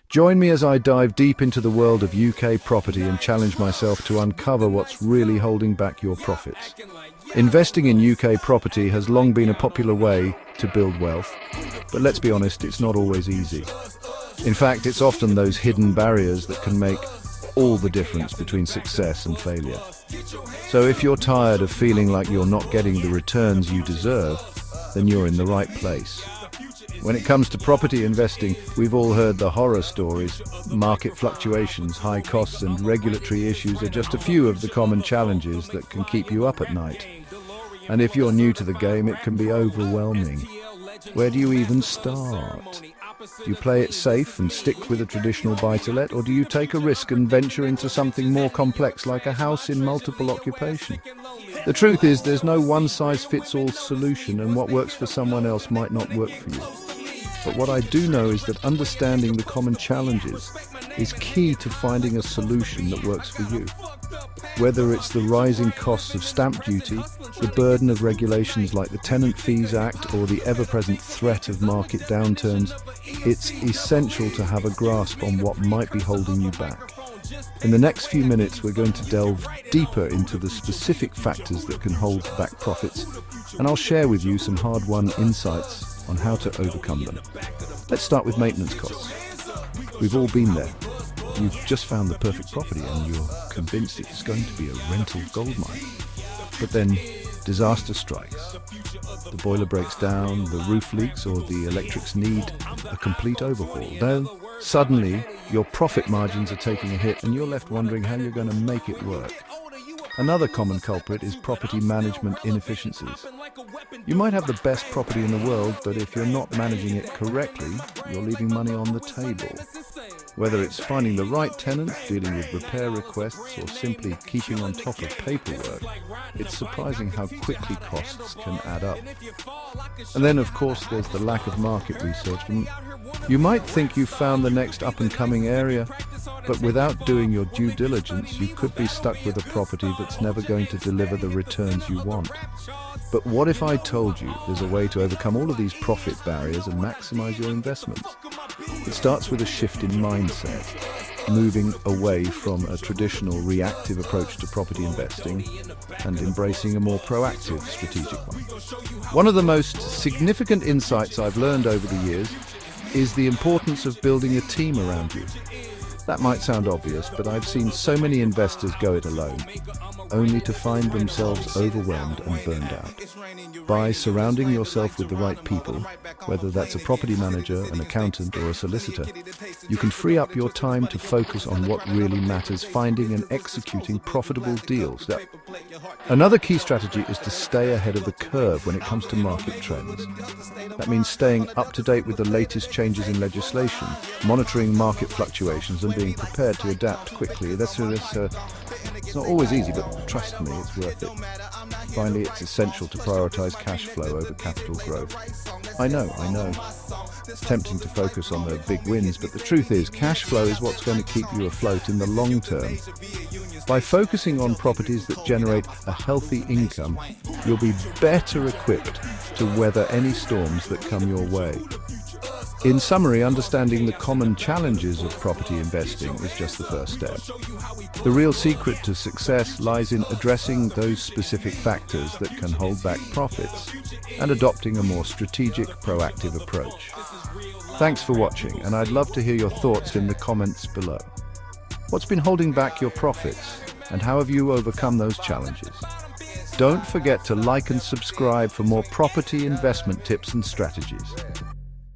Join me as I dive deep into the world of UK property and challenge myself to uncover what's really holding back your profits. Investing in UK property has long been a popular way to build wealth, but let's be honest, it's not always easy. In fact, it's often those hidden barriers that can make all the difference between success and failure. So if you're tired of feeling like you're not getting the returns you deserve, then you're in the right place. When it comes to property investing, we've all heard the horror stories. Market fluctuations, high costs, and regulatory issues are just a few of the common challenges that can keep you up at night. And if you're new to the game, it can be overwhelming. Where do you even start? Do you play it safe and stick with a traditional buy-to-let, or do you take a risk and venture into something more complex like a house in multiple occupation? The truth is, there's no one-size-fits-all solution, and what works for someone else might not work for you. But what I do know is that understanding the common challenges is key to finding a solution that works for you. Whether it's the rising costs of stamp duty, the burden of regulations like the Tenant Fees Act, or the ever-present threat of market downturns, it's essential to have a grasp on what might be holding you back. In the next few minutes, we're going to delve deeper into the specific factors that can hold back profits, and I'll share with you some hard-won insights on how to overcome them. Let's start with maintenance costs. We've all been there. You've just found the perfect property and you're convinced it's going to be a rental goldmine. But then disaster strikes. The boiler breaks down, the roof leaks, or the electrics need a complete overhaul. Then suddenly your profit margins are taking a hit and you're left wondering how you're going to make it work. Another common culprit is property management inefficiencies. You might have the best property in the world, but if you're not managing it correctly, you're leaving money on the table. Whether it's finding the right tenants, dealing with repair requests, or simply keeping on top of paperwork, it's surprising how quickly costs can add up. And then, of course, there's the lack of market research. You might think you've found the next up-and-coming area, but without doing your due diligence, you could be stuck with a property that's never going to deliver the returns you want. But what if I told you there's a way to overcome all of these profit barriers and maximize your investments? It starts with a shift in mindset, moving away from a traditional reactive approach to property investing and embracing a more proactive strategic one. One of the most significant insights I've learned over the years is the importance of building a team around you. That might sound obvious, but I've seen so many investors go it alone, only to find themselves overwhelmed and burned out. By surrounding yourself with the right people, whether that's a property manager, an accountant, or a solicitor, you can free up your time to focus on what really matters, finding and executing profitable deals. Another key strategy is to stay ahead of the curve when it comes to market trends. That means staying up to date with the latest changes in legislation, monitoring market fluctuations, and being prepared to adapt quickly. It's not always easy, but trust me, it's worth it. Finally, it's essential to prioritize cash flow over capital growth. I know. It's tempting to focus on the big wins, but the truth is, cash flow is what's going to keep you afloat in the long term. By focusing on properties that generate a healthy income, you'll be better equipped to weather any storms that come your way. In summary, understanding the common challenges of property investing is just the first step. The real secret to success lies in addressing those specific factors that can hold back profits and adopting a more strategic, proactive approach. Thanks for watching, and I'd love to hear your thoughts in the comments below. What's been holding back your profits, and how have you overcome those challenges? Don't forget to like and subscribe for more property investment tips and strategies.